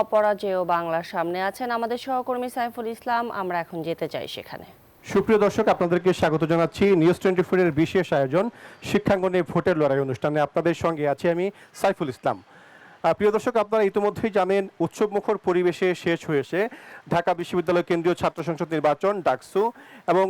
অপরাজেয় বাংলার সামনে আছেন আমাদের সহকর্মী সাইফুল ইসলাম। আমরা এখন যেতে চাই সেখানে। সুপ্রিয় দর্শক, আপনাদেরকে স্বাগত জানাচ্ছি নিউজ 24 এর বিশেষ আয়োজন শিক্ষাঙ্গনে ভোটের লড়াই অনুষ্ঠানে। আপনাদের সঙ্গে আছি আমি সাইফুল ইসলাম। প্রিয় দর্শক, আপনারা ইতিমধ্যেই জানেন উৎসবমুখর পরিবেশে শেষ হয়েছে ঢাকা বিশ্ববিদ্যালয় কেন্দ্রীয় ছাত্র সংসদ নির্বাচন ডাকসু, এবং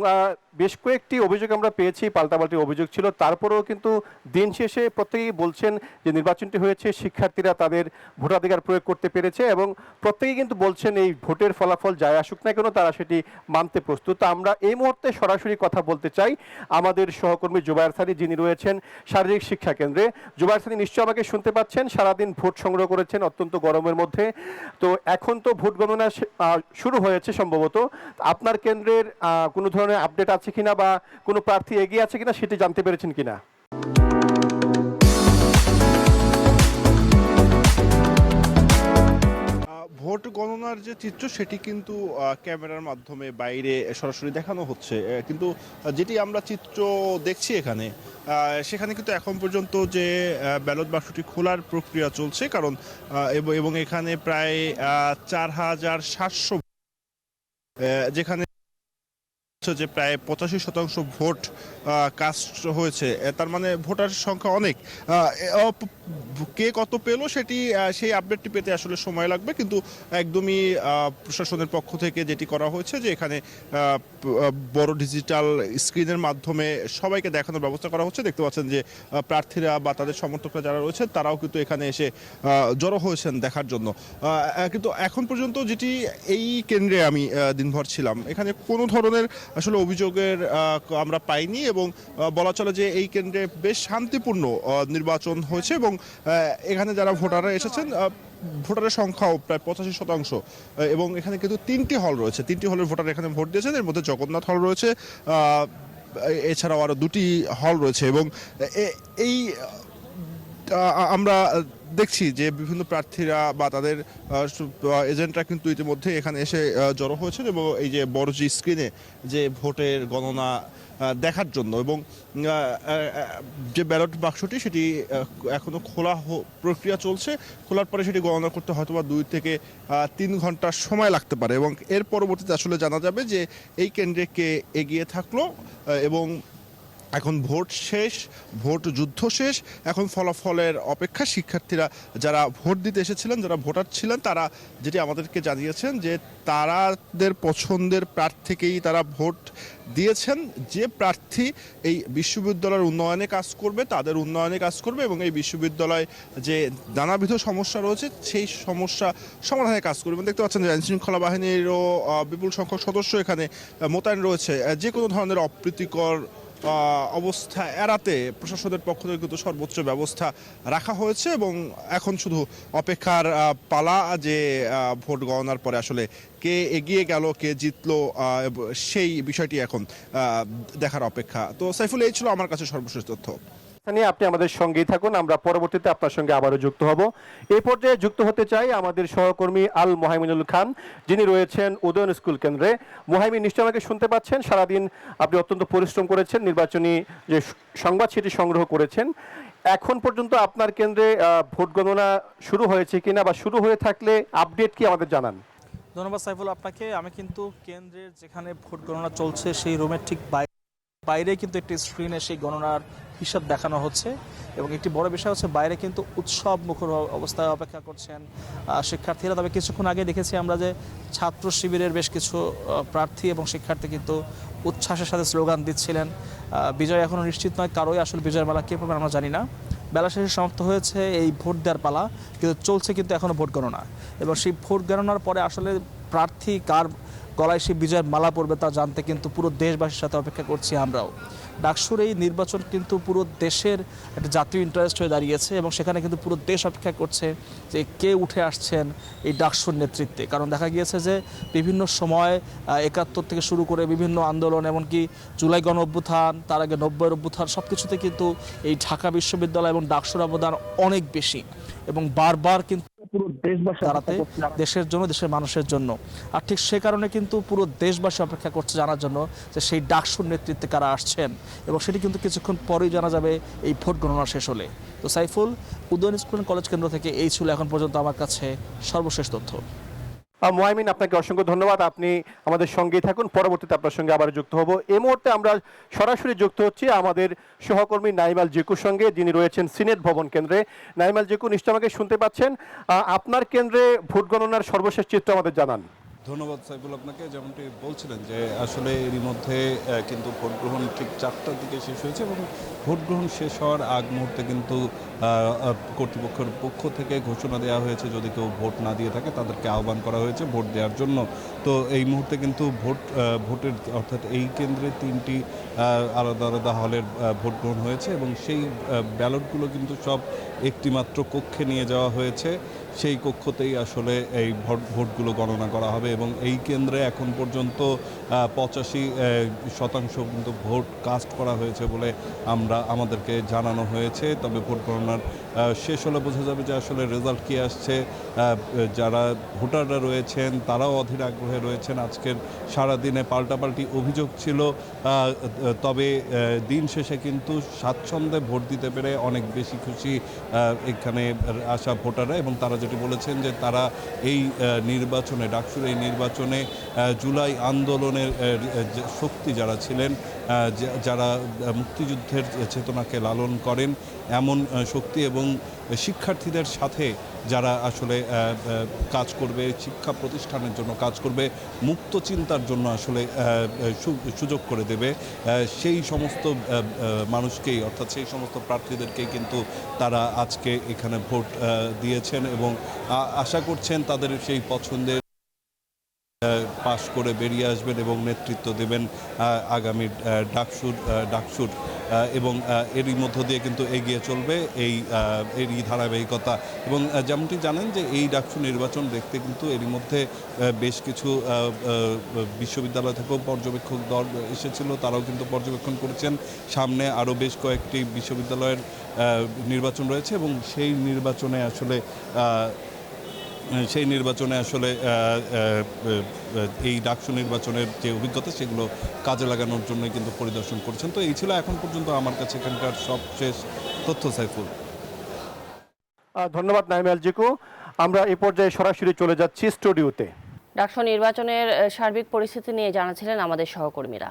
বেশ কয়েকটি অভিযোগ আমরা পেয়েছি, পাল্টাপাল্টি অভিযোগ ছিল। তারপরেও কিন্তু দিন শেষে প্রত্যেকেই বলছেন যে নির্বাচনটি হয়েছে, শিক্ষার্থীরা তাদের ভোটাধিকার প্রয়োগ করতে পেরেছে, এবং প্রত্যেকেই কিন্তু বলছেন এই ভোটের ফলাফল যাই আসুক না কেন তারা সেটি মানতে প্রস্তুত। আমরা এই মুহূর্তে সরাসরি কথা বলতে চাই আমাদের সহকর্মী জুবায়ের সানি, যিনি রয়েছেন শারীরিক শিক্ষা কেন্দ্রে। জুবায়ের সানি, নিশ্চয় আমাকে শুনতে পাচ্ছেন? সারাদিন ভোট সংগ্রহ করেছেন অত্যন্ত গরমের মধ্যে, তো এখন তো ভোট গণনা শুরু হয়েছে সম্ভবত। আপনার কেন্দ্রের কোনো ধরনের আপডেট আছে কিনা বা কোনো প্রার্থী এগিয়ে আছে কিনা সেটি জানতে পেরেছেন কিনা? ভোট গণনার যে চিত্র সেটি কিন্তু ক্যামেরার মাধ্যমে বাইরে সরাসরি দেখানো হচ্ছে, কিন্তু যেটি আমরা চিত্র দেখছি এখানে সেখানে কিন্তু এখন পর্যন্ত যে ব্যালট বাক্সটি খোলার প্রক্রিয়া চলছে, কারণ এবং এখানে প্রায় 4700 যেখানে যে প্রায় 85% ভোট কাস্ট হয়েছে, তার মানে ভোটার সংখ্যা অনেক। কে কত পেল সেই আপডেটটি পেতে আসলে সময় লাগবে, কিন্তু একদমই প্রশাসনের পক্ষ থেকে যেটি করা হয়েছে যে এখানে বড় ডিজিটাল স্ক্রিনের মাধ্যমে সবাইকে দেখানোর ব্যবস্থা করা হচ্ছে। দেখতে পাচ্ছেন যে প্রার্থীরা বা তাদের সমর্থকরা যারা রয়েছে তারাও কিন্তু এখানে এসে জড়ো হয়েছেন দেখার জন্য। কিন্তু এখন পর্যন্ত যেটি এই কেন্দ্রে আমি দিনভর ছিলাম, এখানে কোনো ধরনের আসলে অভিযোগের আমরা পাইনি, এবং বলা চলে যে এই কেন্দ্রে বেশ শান্তিপূর্ণ নির্বাচন হয়েছে, এবং এখানে যারা ভোটাররা এসেছেন ভোটারের সংখ্যাও প্রায় 85%, এবং এখানে কিন্তু 3টি হল রয়েছে, 3টি হলের ভোটার এখানে ভোট দিয়েছেন। এর মধ্যে জগন্নাথ হল রয়েছে, এছাড়াও আরও 2টি হল রয়েছে, এবং এই আমরা দেখছি যে বিভিন্ন প্রার্থীরা বা তাদের এজেন্টরা কিন্তু ইতিমধ্যে এখানে এসে জড়ো হয়েছেন, এবং এই যে বড় যে স্ক্রিনে যে ভোটের গণনা দেখার জন্য, এবং যে ব্যালট বাক্সটি সেটি এখনো খোলা প্রক্রিয়া চলছে। খোলার পরে সেটি গণনা করতে হয়তো বা 2 থেকে 3 ঘন্টা সময় লাগতে পারে, এবং এর পরবর্তীতে আসলে জানা যাবে যে এই কেন্দ্রে কে এগিয়ে থাকলো। এবং এখন ভোট শেষ, ভোট যুদ্ধ শেষ, এখন ফলাফলের অপেক্ষা। শিক্ষার্থীরা যারা ভোট দিতে এসেছিলেন, যারা ভোটার ছিলেন, তারা যেটি আমাদেরকে জানিয়েছেন যে তাদের পছন্দের প্রার্থীকেই তারা ভোট দিয়েছেন। যে প্রার্থী এই বিশ্ববিদ্যালয়ের উন্নয়নে কাজ করবে, তাদের উন্নয়নে কাজ করবে, এবং এই বিশ্ববিদ্যালয়ে যে নানাবিধ সমস্যা রয়েছে সেই সমস্যা সমাধানে কাজ করবে। দেখতে পাচ্ছেন যে আইনশৃঙ্খলা বাহিনীরও বিপুল সংখ্যক সদস্য এখানে মোতায়েন রয়েছে। যে কোনো ধরনের অপ্রীতিকর অবস্থা এড়াতে প্রশাসনের পক্ষ থেকে কিন্তু সর্বোচ্চ ব্যবস্থা রাখা হয়েছে, এবং এখন শুধু অপেক্ষার পালা যে ভোট গণনার পরে আসলে কে এগিয়ে গেল, কে জিতলো, সেই বিষয়টি এখন দেখার অপেক্ষা। তো সাইফুল, এই ছিল আমার কাছে সর্বশেষ তথ্য। আপনি আমাদের সঙ্গেই থাকুন, আমরা পরবর্তীতে আপনার সঙ্গে আবারও যুক্ত হব। এই পর্যায়ে যুক্ত হতে চাই আমাদের সহকর্মী আল মোহাইমিনুল খান, যিনি রয়েছেন উদয়ন স্কুল কেন্দ্রে। মোহাইমিন, নিশ্চয় আমাকে শুনতে পাচ্ছেন? সারাদিন আপনি অত্যন্ত পরিশ্রম করেছেন, নির্বাচনী যে সংবাদ সেটি সংগ্রহ করেছেন। এখন পর্যন্ত আপনার কেন্দ্রে ভোট গণনা শুরু হয়েছে কিনা, বা শুরু হয়ে থাকলে আপডেট কি আমাদের জানান। ধন্যবাদ সাইফুল আপনাকে। আমি কিন্তু কেন্দ্রের যেখানে ভোট গণনা চলছে সেই রুমের ঠিক বাইরে কিন্তু একটি স্ক্রিনে সেই গণনার হিসাব দেখানো হচ্ছে, এবং একটি বড় বিষয় হচ্ছে বাইরে কিন্তু উৎসব মুখর অবস্থায় অপেক্ষা করছেন শিক্ষার্থীরা। তবে কিছুক্ষণ আগে দেখেছি আমরা যে ছাত্র শিবিরের বেশ কিছু প্রার্থী এবং শিক্ষার্থী কিন্তু উচ্ছ্বাসের সাথে স্লোগান দিচ্ছিলেন। বিজয় এখনও নিশ্চিত নয়, কারোই আসলে বিজয়ের মালা কে পাবে আমরা জানি না। বেলা শেষে সমাপ্ত হয়েছে এই ভোট দেওয়ার পালা, কিন্তু চলছে কিন্তু এখনও ভোট গণনা, এবং সেই ভোট গণনার পরে আসলে প্রার্থী কার গলায় সেই বিজয়ের মালা পড়বে তা জানতে কিন্তু পুরো দেশবাসীর সাথে অপেক্ষা করছি আমরাও। ডাকসুর এই নির্বাচন কিন্তু পুরো দেশের একটা জাতীয় ইন্টারেস্ট হয়ে দাঁড়িয়েছে, এবং সেখানে কিন্তু পুরো দেশ অপেক্ষা করছে যে কে উঠে আসছেন এই ডাকসুর নেতৃত্বে। কারণ দেখা গিয়েছে যে বিভিন্ন সময় 71 থেকে শুরু করে বিভিন্ন আন্দোলন, এমনকি জুলাই গণ অভ্যুত্থান, তার আগে 90-এর অভ্যুত্থান, সব কিছুতে কিন্তু এই ঢাকা বিশ্ববিদ্যালয় এবং ডাকসুর অবদান অনেক বেশি, এবং বারবার কিন্তু পুরো দেশবাসী দাঁড়াতে, দেশের জন্য, দেশের মানুষের জন্য। আর ঠিক সে কারণে কিন্তু পুরো দেশবাসী অপেক্ষা করছে জানার জন্য যে সেই ডাকসুর নেতৃত্বে কারা আসছেন, এবং সেটি কিন্তু কিছুক্ষণ পরেই জানা যাবে এই ভোট গণনা শেষ হলে। তো সাইফুল, উদয়ন স্কুল কলেজ কেন্দ্র থেকে এই ছিল এখন পর্যন্ত আমার কাছে সর্বশেষ তথ্য। মুয়াইমিন, আপনাকে অসংখ্য ধন্যবাদ। আপনি আমাদের সঙ্গেই থাকুন, পরবর্তীতে আপনার সঙ্গে আবার যুক্ত হব। এই মুহূর্তে আমরা সরাসরি যুক্ত হচ্ছি আমাদের সহকর্মী নাইমাল জিকুর সঙ্গে, যিনি রয়েছেন সিনেট ভবন কেন্দ্রে। নাইমাল জিকু, নিশ্চয় আমাকে শুনতে পাচ্ছেন। আপনার কেন্দ্রে ভোট গণনার সর্বশেষ চিত্র আমাদের জানান। ধন্যবাদ সাইফুল আপনাকে। যেমনটি বলছিলেন যে আসলে এরই মধ্যে কিন্তু ভোট গ্রহণ ঠিক 4টার দিকে শেষ হয়েছে, এবং ভোট গ্রহণ শেষ হওয়ার আগ মুহূর্তে কিন্তু কর্তৃপক্ষের পক্ষ থেকে ঘোষণা দেওয়া হয়েছে যদি কেউ ভোট না দিয়ে থাকে তাদেরকে আহ্বান করা হয়েছে ভোট দেওয়ার জন্য। তো এই মুহূর্তে কিন্তু ভোটের অর্থাৎ এই কেন্দ্রে 3টি আলাদা আলাদা হলের ভোট গ্রহণ হয়েছে, এবং সেই ব্যালটগুলো কিন্তু সব একটি মাত্র কক্ষে নিয়ে যাওয়া হয়েছে। সেই কক্ষতেই আসলে এই ভোটগুলো গণনা করা হবে, এবং এই কেন্দ্রে এখন পর্যন্ত 85% কিন্তু ভোট কাস্ট করা হয়েছে বলে আমাদেরকে জানানো হয়েছে। তবে ভোট গণনার শেষ হলে বোঝা যাবে যে আসলে রেজাল্ট কী আসছে। যারা ভোটাররা রয়েছেন তারাও অধীর আগ্রহে রয়েছেন। আজকের সারাদিনে পাল্টাপাল্টি অভিযোগ ছিল, তবে দিন শেষে কিন্তু স্বাচ্ছন্দ্যে ভোট দিতে পেরে অনেক বেশি খুশি এখানে আসা ভোটাররা, এবং তারা যেটি বলেছেন যে তারা এই নির্বাচনে, ডাকসুর এই নির্বাচনে জুলাই আন্দোলনের শক্তি যারা ছিলেন, যারা মুক্তিযুদ্ধের চেতনাকে লালন করেন, এমন শক্তি এবং শিক্ষার্থীদের সাথে যারা আসলে কাজ করবে, শিক্ষা প্রতিষ্ঠানের জন্য কাজ করবে, মুক্ত চিন্তার জন্য আসলে সুযোগ করে দেবে, সেই সমস্ত মানুষকেই, অর্থাৎ সেই সমস্ত প্রার্থীদেরকেই কিন্তু তারা আজকে এখানে ভোট দিয়েছেন, এবং আশা করছেন তাদের সেই পছন্দের পাশ করে বেরিয়ে আসবেন এবং নেতৃত্ব দেবেন আগামী ডাকসুর, এবং এরই মধ্য দিয়ে কিন্তু এগিয়ে চলবে এরই ধারাবাহিকতা। এবং যেমনটি জানেন যে এই ডাকসু নির্বাচন দেখতে কিন্তু এরই মধ্যে বেশ কিছু বিশ্ববিদ্যালয় থেকেও পর্যবেক্ষক দল এসেছিল, তারাও কিন্তু পর্যবেক্ষণ করেছেন। সামনে আরও বেশ কয়েকটি বিশ্ববিদ্যালয়ের নির্বাচন রয়েছে, এবং সেই নির্বাচনে আসলে এই ডাকসু নির্বাচনের যে অভিজ্ঞতা সেগুলো কাজে লাগানোর জন্য কিন্তু পরিদর্শন করছেন। তো এই ছিল এখন পর্যন্ত আমার কাছে এখানকার সবশেষ তথ্য, সাইফুল। ধন্যবাদ নাইমাল জিকু। আমরা এই পর্যায়ে সরাসরি চলে যাচ্ছি স্টুডিওতে। ডাকসু নির্বাচনের সার্বিক পরিস্থিতি নিয়ে জানাচ্ছিলেন আমাদের সহকর্মীরা।